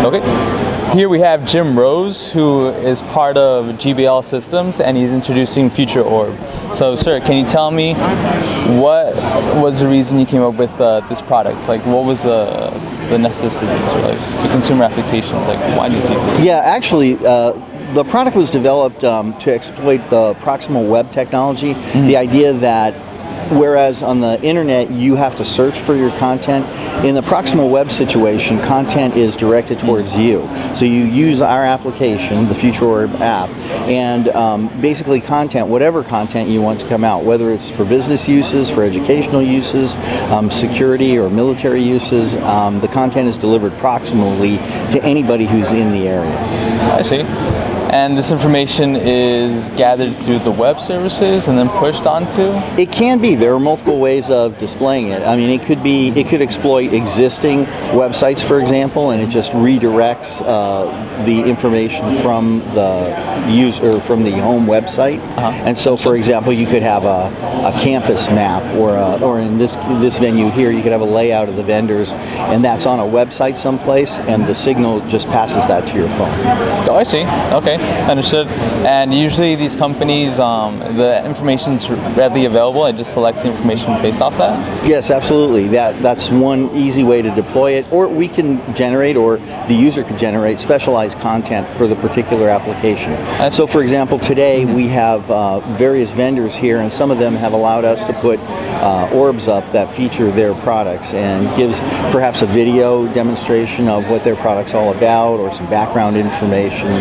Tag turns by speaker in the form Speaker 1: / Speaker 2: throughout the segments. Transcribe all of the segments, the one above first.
Speaker 1: Okay. Here we have Jim Rose, who is part of GBL Systems, and he's introducing Future Orb. So, sir, can you tell me what was the reason you came up with this product? Like, what was the necessities or like the consumer applications? Like, why did you do this?
Speaker 2: Yeah, actually, the product was developed to exploit the proximal web technology. The idea that whereas on the internet you have to search for your content, in the proximal web situation, content is directed towards you. So you use our application, the Future Orb app, and basically content, whatever content you want to come out, whether it's for business uses, for educational uses, security or military uses, the content is delivered proximally to anybody who's in the area.
Speaker 1: I see. And this information is gathered through the web services and then pushed onto?
Speaker 2: It can be. There are multiple ways of displaying it. I mean, it could exploit existing websites, for example, and it just redirects the information from the user, from the home website. And so, for example, you could have a campus map, or in this venue here, you could have a layout of the vendors, and that's on a website someplace, and the signal just passes that to your phone.
Speaker 1: Oh, I see. Okay. Understood. And usually these companies, the information's readily available. I just select the information based off that?
Speaker 2: Yes, absolutely. That's one easy way to deploy it. Or we can generate, or the user could generate specialized content for the particular application. So for example, today we have various vendors here, and some of them have allowed us to put orbs up that feature their products and gives perhaps a video demonstration of what their product's all about, or some background information.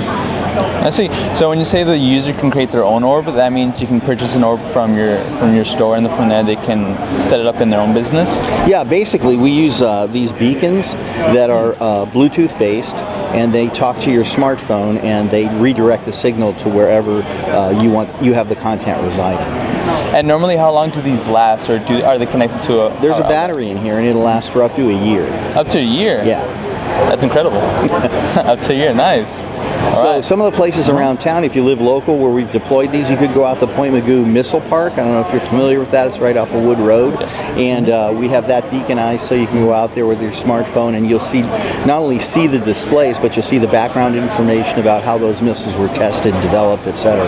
Speaker 1: I see. So when you say the user can create their own orb, that means you can purchase an orb from your store, and then from there they can set it up in their own business? Yeah,
Speaker 2: basically we use these beacons that are Bluetooth based, and they talk to your smartphone and they redirect the signal to wherever you have the content residing.
Speaker 1: And normally how long do these last, or are they connected to a...
Speaker 2: There's a battery in here, and it'll last for up to a year.
Speaker 1: Up to a year?
Speaker 2: Yeah.
Speaker 1: That's incredible. Up to a year, nice.
Speaker 2: So some of the places around town, if you live local where we've deployed these, you could go out to Point Magoo Missile Park. I don't know if you're familiar with that. It's right off of Wood Road.
Speaker 1: Yes.
Speaker 2: And we have that beaconized, so you can go out there with your smartphone and you'll see, not only see the displays, but you'll see the background information about how those missiles were tested, developed, etc.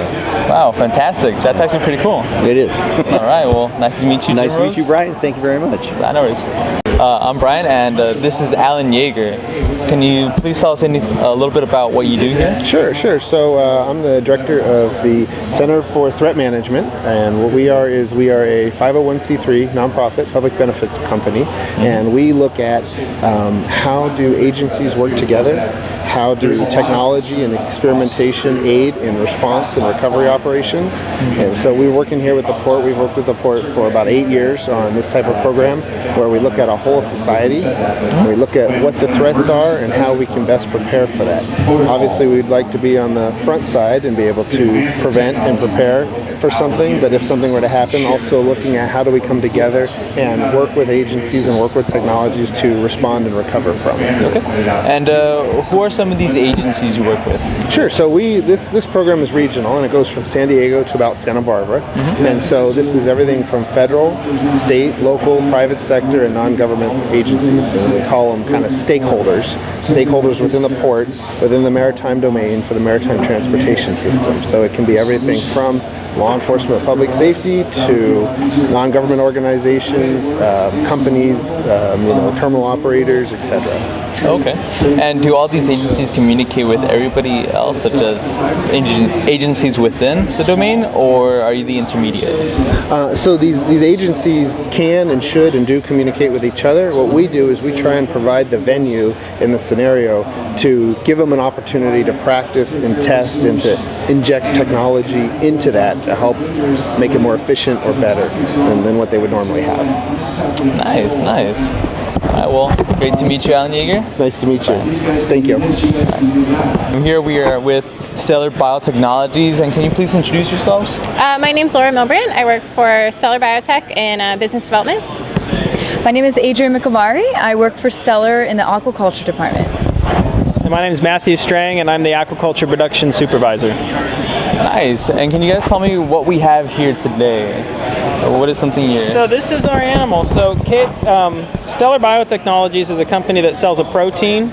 Speaker 1: Wow, fantastic. That's actually pretty cool.
Speaker 2: It is.
Speaker 1: All right, well, nice to meet you.
Speaker 2: Nice to meet you, Brian. Thank you very much.
Speaker 1: No worries. I'm Brian, and this is Alan Yeager. Can you please tell us a little bit about what you do here?
Speaker 3: Sure. So I'm the director of the Center for Threat Management, and what we are is we are a 501c3 nonprofit public benefits company, and we look at how do agencies work together, how do technology and experimentation aid in response and recovery operations. And so we're working here with the Port. We've worked with the Port for about 8 years on this type of program, where we look at a whole society, we look at what the threats are and how we can best prepare for that. Obviously we'd like to be on the front side and be able to prevent and prepare for something, but if something were to happen, also looking at how do we come together and work with agencies and work with technologies to respond and recover from it.
Speaker 1: Okay. And who are some of these agencies you work with?
Speaker 3: Sure. So this program is regional, and it goes from San Diego to about Santa Barbara. And so this is everything from federal, state, local, private sector, and non-government agencies. And we call them kind of stakeholders within the port, within the maritime domain for the maritime transportation system. So it can be everything from law enforcement, public safety, to non-government organizations, companies, terminal operators, etc.
Speaker 1: Okay. And do all these agencies communicate with everybody else, such as agencies within the domain, or are you the intermediate?
Speaker 3: So these agencies can and should and do communicate with each other. What we do is we try and provide the venue in the scenario to give them an opportunity to practice and test and to inject technology into that to help make it more efficient or better than what they would normally have.
Speaker 1: Nice. All right, well, great to meet you, Alan Yeager.
Speaker 3: It's nice to meet you. Thank you.
Speaker 1: Right. Here we are with Stellar Biotechnologies, and can you please introduce yourselves?
Speaker 4: My name's Laura Milbrand. I work for Stellar Biotech in business development.
Speaker 5: My name is Adrienne McAvary. I work for Stellar in the aquaculture department.
Speaker 6: And my name is Matthew Strang, and I'm the aquaculture production supervisor.
Speaker 1: Nice. And can you guys tell me what we have here today? What is something you're...
Speaker 6: So this is our animal. So Stellar Biotechnologies is a company that sells a protein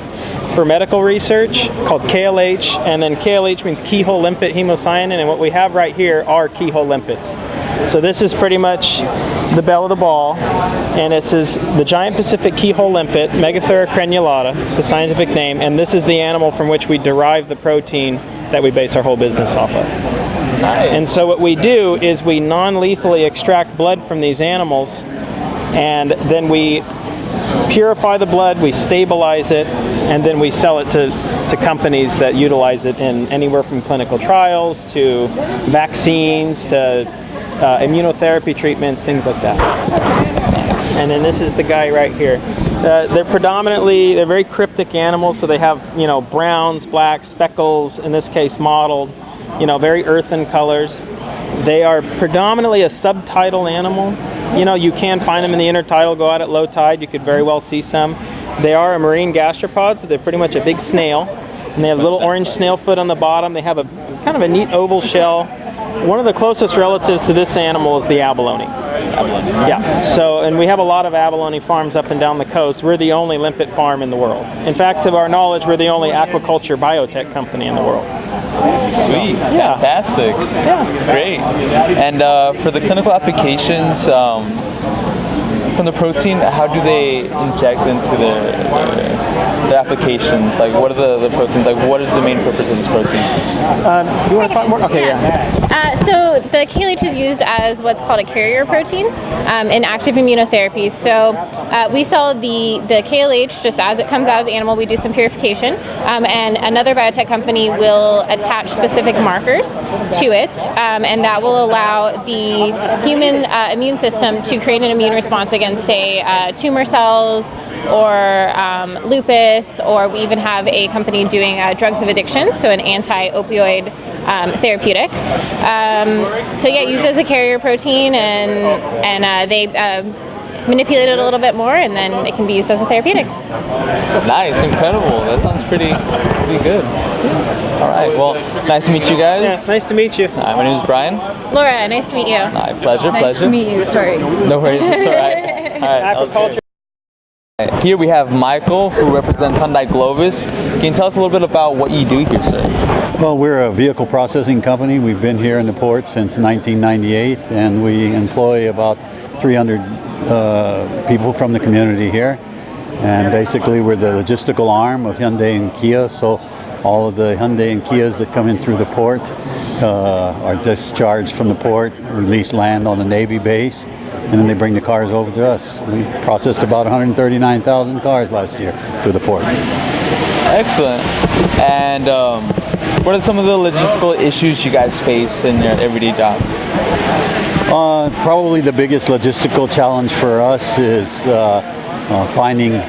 Speaker 6: for medical research called KLH, and then KLH means keyhole limpet hemocyanin, and what we have right here are keyhole limpets. So this is pretty much the belle of the ball, and this is the giant Pacific keyhole limpet, Megathera crenulata, it's the scientific name, and this is the animal from which we derive the protein that we base our whole business off of.
Speaker 1: Nice.
Speaker 6: And so what we do is we non-lethally extract blood from these animals, and then we purify the blood, we stabilize it, and then we sell it to companies that utilize it in anywhere from clinical trials to vaccines to immunotherapy treatments, things like that. And then this is the guy right here. They're very cryptic animals, so they have, browns, blacks, speckles, in this case mottled, very earthen colors. They are predominantly a subtidal animal. You can find them in the intertidal, go out at low tide, you could very well see some. They are a marine gastropod, so they're pretty much a big snail. And they have a little orange snail foot on the bottom. They have a kind of a neat oval shell. One of the closest relatives to this animal is the abalone. Yeah, and we have a lot of abalone farms up and down the coast. We're the only limpet farm in the world. In fact, to our knowledge, we're the only aquaculture biotech company in the world.
Speaker 1: Sweet.
Speaker 6: Yeah.
Speaker 1: Fantastic.
Speaker 6: Yeah.
Speaker 1: It's great. And for the clinical applications, from the protein, how do they inject into their applications? Like, what are the proteins? Like, what is the main purpose of this protein?
Speaker 6: Do you want to talk more? Okay, yeah.
Speaker 4: So the KLH is used as what's called a carrier protein in active immunotherapy. So we sell the KLH just as it comes out of the animal. We do some purification, and another biotech company will attach specific markers to it, and that will allow the human immune system to create an immune response against, say, tumor cells or lupus, or we even have a company doing drugs of addiction, so an anti-opioid therapeutic. So yeah, used as a carrier protein, and they manipulate it a little bit more, and then it can be used as a therapeutic.
Speaker 1: Nice, incredible. That sounds pretty good. All right, well, nice to meet you guys.
Speaker 6: Yeah, nice to meet you.
Speaker 1: My name is Brian.
Speaker 4: Laura, nice to meet you.
Speaker 1: Pleasure.
Speaker 5: Nice to meet you. Sorry.
Speaker 1: No worries, it's all right. All right,
Speaker 6: Aquaculture.
Speaker 1: Here we have Michael, who represents Hyundai Clovis. Can you tell us a little bit about what you do here, sir?
Speaker 7: Well, we're a vehicle processing company. We've been here in the port since 1998, and we employ about 300 people from the community here. And basically, we're the logistical arm of Hyundai and Kia, so all of the Hyundai and Kias that come in through the port are discharged from the port, release land on the Navy base, and then they bring the cars over to us. We processed about 139,000 cars last year through the port.
Speaker 1: Excellent. And what are some of the logistical issues you guys face in your everyday job?
Speaker 7: Probably the biggest logistical challenge for us is finding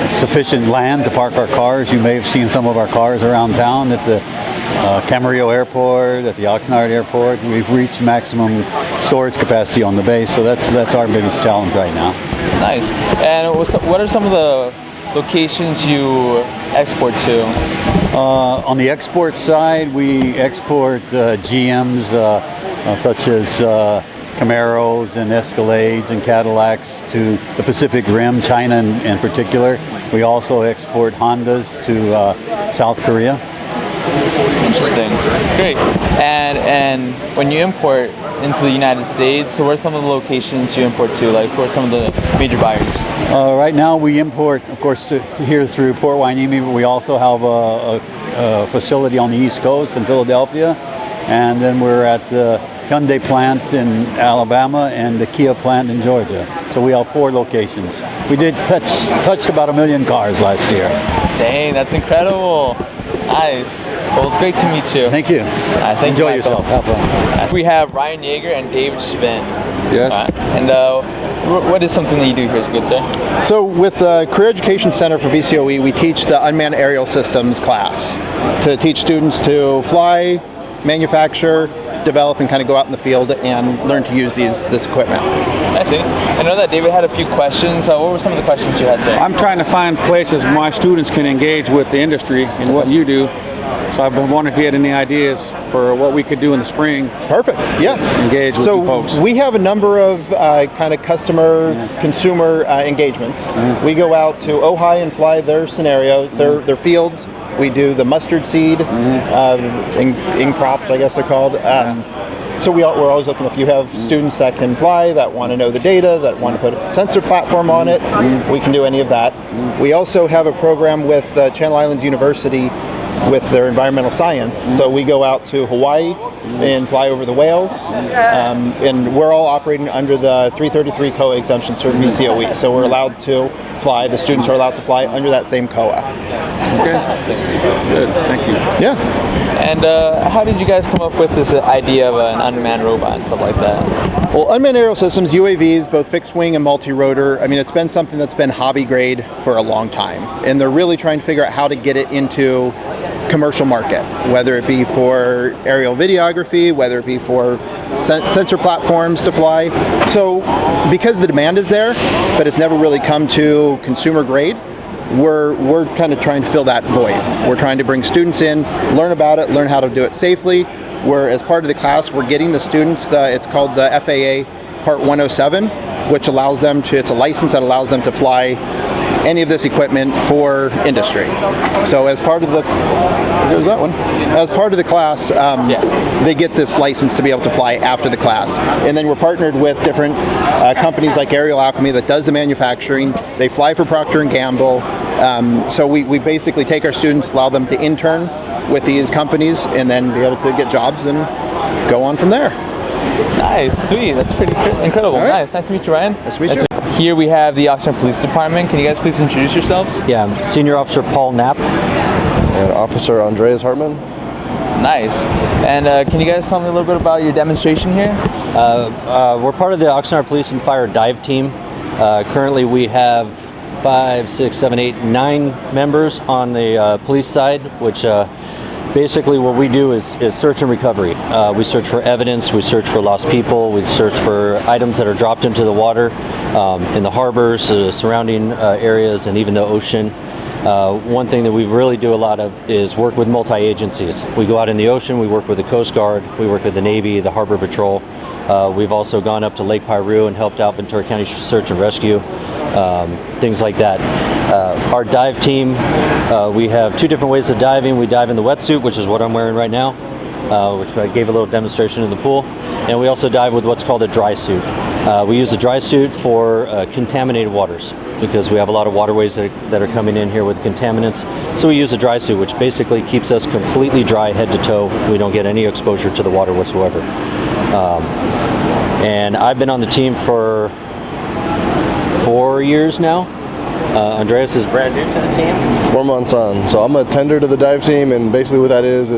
Speaker 7: sufficient land to park our cars. You may have seen some of our cars around town at the Camarillo Airport, at the Oxnard Airport. We've reached maximum storage capacity on the base, so that's our biggest challenge right now.
Speaker 1: Nice. And what are some of the locations you export to?
Speaker 7: On the export side, we export GMs such as Camaros and Escalades and Cadillacs to the Pacific Rim, China in particular. We also export Hondas to South Korea.
Speaker 1: Interesting. Great. And when you import into the United States, so what are some of the locations you import to? Like, who are some of the major buyers?
Speaker 7: Right now we import, of course, here through Port Hueneme, but we also have a facility on the East Coast in Philadelphia, and then we're at the Hyundai plant in Alabama and the Kia plant in Georgia. So we have 4 locations. We did touched about 1 million cars last year.
Speaker 1: Dang, that's incredible. Nice. Well, it's great to meet you.
Speaker 7: Thank you. Enjoy yourself. Have fun.
Speaker 1: We have Ryan Yeager and David Schvinn.
Speaker 8: Yes.
Speaker 1: And what is something that you do here, good sir?
Speaker 3: So with the Career Education Center for VCOE, we teach the Unmanned Aerial Systems class to teach students to fly, manufacture, develop, and kind of go out in the field and learn to use this equipment.
Speaker 1: I see. I know that David had a few questions. What were some of the questions you had, sir?
Speaker 8: I'm trying to find places my students can engage with the industry and what you do. So I've been wondering if you had any ideas for what we could do in the spring.
Speaker 3: Perfect. Yeah.
Speaker 8: Engage with you folks.
Speaker 3: So we have a number of kind of customer, consumer engagements. We go out to Ojai and fly their scenario, their fields. We do the mustard seed in crops, I guess they're called. So we're always looking, if you have students that can fly, that want to know the data, that want to put a sensor platform on it, we can do any of that. We also have a program with Channel Islands University with their environmental science. So we go out to Hawaii and fly over the whales, and we're all operating under the 333 COA exemption through VCOE. So we're allowed to fly, the students are allowed to fly under that same COA.
Speaker 8: Okay, good, thank you.
Speaker 3: Yeah.
Speaker 1: And how did you guys come up with this idea of an unmanned robot and stuff like that?
Speaker 3: Well, unmanned aerial systems, UAVs, both fixed wing and multi-rotor, I mean, it's been something that's been hobby grade for a long time. And they're really trying to figure out how to get it into commercial market, whether it be for aerial videography, whether it be for sensor platforms to fly. So because the demand is there, but it's never really come to consumer grade, we're kind of trying to fill that void. We're trying to bring students in, learn about it, learn how to do it safely. We're, as part of the class, we're getting the students, it's called the FAA Part 107, which allows them to, it's a license that allows them to fly any of this equipment for industry. So as part of the, there goes that one. As part of the class, they get this license to be able to fly after the class. And then we're partnered with different companies like Aerial Alchemy that does the manufacturing. They fly for Procter & Gamble. So we basically take our students, allow them to intern with these companies, and then be able to get jobs and go on from there.
Speaker 1: Nice, sweet, that's pretty incredible.
Speaker 3: Right.
Speaker 1: Nice to meet you, Ryan.
Speaker 3: Nice to meet you.
Speaker 1: Here we have the Oxnard Police Department. Can you guys please introduce yourselves?
Speaker 9: Yeah, I'm Senior Officer Paul Knapp.
Speaker 10: And Officer Andreas Hartman.
Speaker 1: Nice. And can you guys tell me a little bit about your demonstration here?
Speaker 9: We're part of the Oxnard Police and Fire Dive Team. Currently we have 5, 6, 7, 8, 9 members on the police side, which basically what we do is search and recovery. We search for evidence, we search for lost people, we search for items that are dropped into the water in the harbors, surrounding areas, and even the ocean. One thing that we really do a lot of is work with multi-agencies. We go out in the ocean, we work with the Coast Guard, we work with the Navy, the Harbor Patrol. We've also gone up to Lake Piru and helped out Ventura County Search and Rescue, things like that. Our dive team, we have 2 different ways of diving. We dive in the wetsuit, which is what I'm wearing right now, which I gave a little demonstration in the pool. And we also dive with what's called a dry suit. We use a dry suit for contaminated waters because we have a lot of waterways that are coming in here with contaminants. So we use a dry suit, which basically keeps us completely dry head to toe. We don't get any exposure to the water whatsoever. And I've been on the team for 4 years now. Andreas is brand new to the team.
Speaker 10: 4 months on. So I'm a tender to the dive team, and basically what that is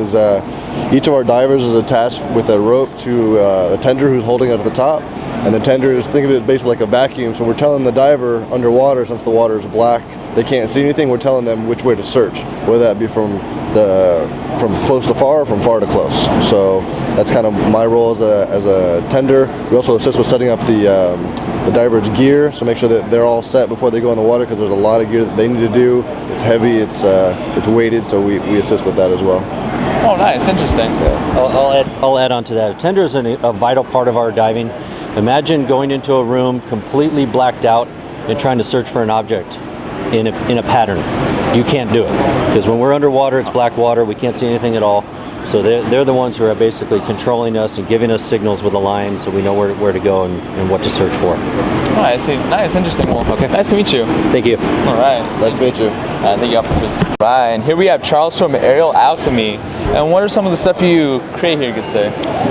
Speaker 10: each of our divers is attached with a rope to a tender who's holding it at the top. And the tender is, think of it basically like a vacuum. So we're telling the diver underwater, since the water is black, they can't see anything, we're telling them which way to search, whether that be from close to far or from far to close. So that's kind of my role as a tender. We also assist with setting up the diver's gear, so make sure that they're all set before they go in the water, because there's a lot of gear that they need to do. It's heavy, it's weighted, so we assist with that as well.
Speaker 1: Oh, nice, interesting.
Speaker 9: Yeah. I'll add on to that. Tender is a vital part of our diving. Imagine going into a room completely blacked out and trying to search for an object in a pattern. You can't do it, because when we're underwater, it's black water, we can't see anything at all. So they're the ones who are basically controlling us and giving us signals with a line, so we know where to go and what to search for.
Speaker 1: Oh, I see. Nice, interesting. Well, okay. Nice to meet you.
Speaker 9: Thank you.
Speaker 1: All right.
Speaker 10: Nice to meet you.
Speaker 1: Thank you, officers. Right, and here we have Charles from Aerial Alchemy. And what are some of the stuff you create here, you could say?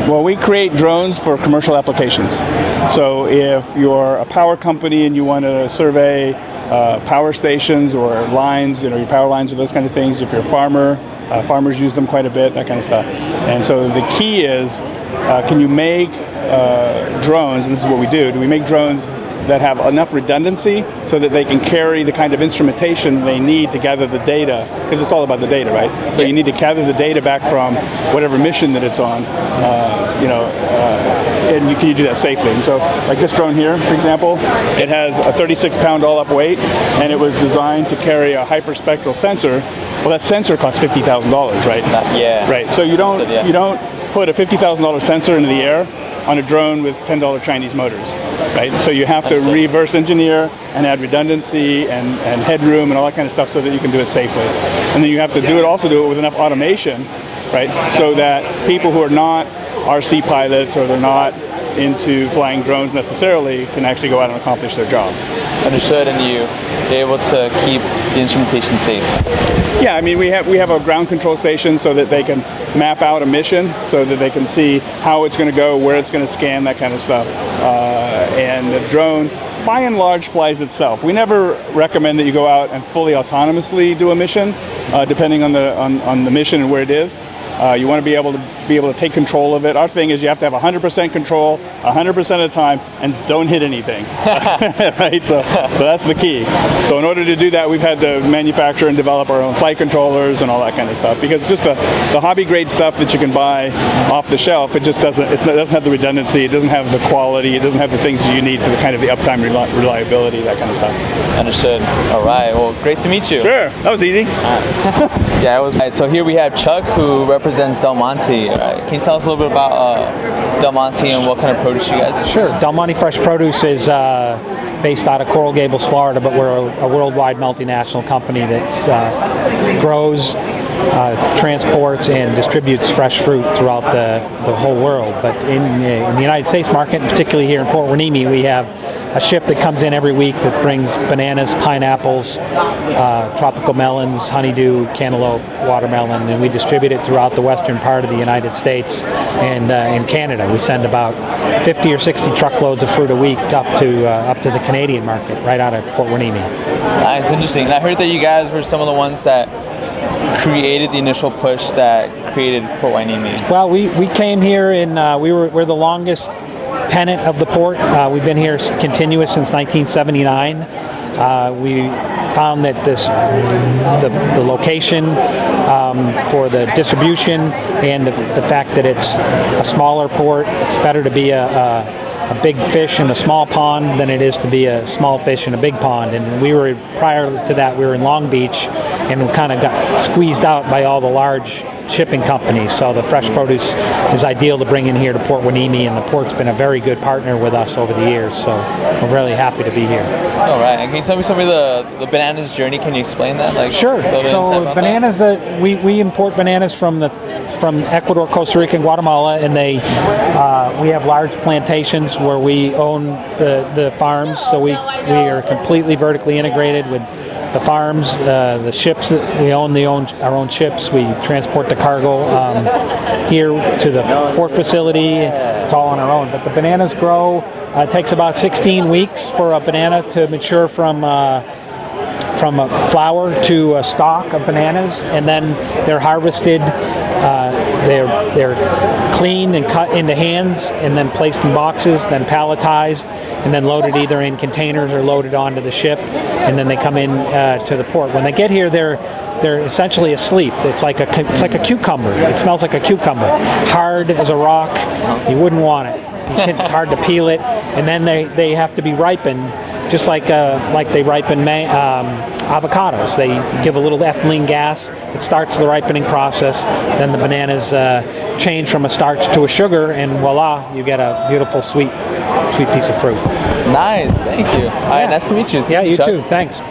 Speaker 11: Well, we create drones for commercial applications. So if you're a power company and you want to survey power stations or lines, your power lines or those kind of things, if you're a farmer, farmers use them quite a bit, that kind of stuff. And so the key is, can you make drones, and this is what we do we make drones that have enough redundancy so that they can carry the kind of instrumentation they need to gather the data, because it's all about the data, right? So you need to gather the data back from whatever mission that it's on, and can you do that safely? And so, like this drone here, for example, it has a 36-pound all-up weight, and it was designed to carry a hyperspectral sensor. Well, that sensor costs $50,000, right?
Speaker 1: Yeah.
Speaker 11: Right. So you don't put a $50,000 sensor into the air on a drone with $10 Chinese motors, right? So you have to reverse engineer and add redundancy and headroom and all that kind of stuff so that you can do it safely. And then you have to do it with enough automation, right? So that people who are not RC pilots or they're not into flying drones necessarily can actually go out and accomplish their jobs.
Speaker 1: Understood, and you're able to keep the instrumentation safe.
Speaker 11: Yeah, I mean we have a ground control station so that they can map out a mission, so that they can see how it's going to go, where it's going to scan, that kind of stuff. And the drone, by and large, flies itself. We never recommend that you go out and fully autonomously do a mission, depending on the mission and where it is. You want to be able to take control of it. Our thing is you have to have 100% control 100% of the time and don't hit anything. Right? So that's the key. So in order to do that, we've had to manufacture and develop our own flight controllers and all that kind of stuff, because it's just the hobby grade stuff that you can buy off the shelf. It just doesn't have the redundancy. It doesn't have the quality. It doesn't have the things that you need for the kind of the uptime, reliability, that kind of stuff.
Speaker 1: Understood. All right. Well, great to meet you.
Speaker 11: Sure. That was easy.
Speaker 1: Yeah, it was. Right, so here we have Chuck, who represents Del Monte. Can you tell us a little bit about Del Monte and what kind of produce you guys?
Speaker 12: Sure. Del Monte Fresh Produce is based out of Coral Gables, Florida, but we're a worldwide multinational company that grows, transports, and distributes fresh fruit throughout the whole world. But in the United States market, particularly here in Port Hueneme, we have a ship that comes in every week that brings bananas, pineapples, tropical melons, honeydew, cantaloupe, watermelon, and we distribute it throughout the western part of the United States and in Canada. We send about 50 or 60 truckloads of fruit a week up to the Canadian market, right out of Port Hueneme.
Speaker 1: Nice, interesting. And I heard that you guys were some of the ones that created the initial push that created Port Hueneme.
Speaker 12: Well, we came here and we're the longest tenant of the port. We've been here continuous since 1979. We found that the location for the distribution and the fact that it's a smaller port, it's better to be a big fish in a small pond than it is to be a small fish in a big pond. And prior to that, we were in Long Beach, and we kind of got squeezed out by all the large shipping companies. So the fresh produce is ideal to bring in here to Port Hueneme, and the port's been a very good partner with us over the years. So we're really happy to be here.
Speaker 1: All right. And can you tell me some of the bananas journey? Can you explain that?
Speaker 12: Sure. So bananas, that we import bananas from Ecuador, Costa Rica, and Guatemala, and we have large plantations where we own the farms. So we are completely vertically integrated with the farms, the ships that we own our own ships. We transport the cargo here to the port facility. It's all on our own. But the bananas grow. It takes about 16 weeks for a banana to mature from a flower to a stalk of bananas, and then they're harvested. They're cleaned and cut into hands, and then placed in boxes, then palletized, and then loaded either in containers or loaded onto the ship, and then they come in to the port. When they get here, they're essentially asleep. It's like a cucumber. It smells like a cucumber, hard as a rock. You wouldn't want it. It's hard to peel it, and then they have to be ripened, just like they ripen avocados. They give a little ethylene gas. It starts the ripening process. Then the bananas change from a starch to a sugar, and voila, you get a beautiful sweet piece of fruit.
Speaker 1: Nice, thank you. All right, nice to meet you.
Speaker 12: Yeah, you
Speaker 1: Chuck.
Speaker 12: too. Thanks.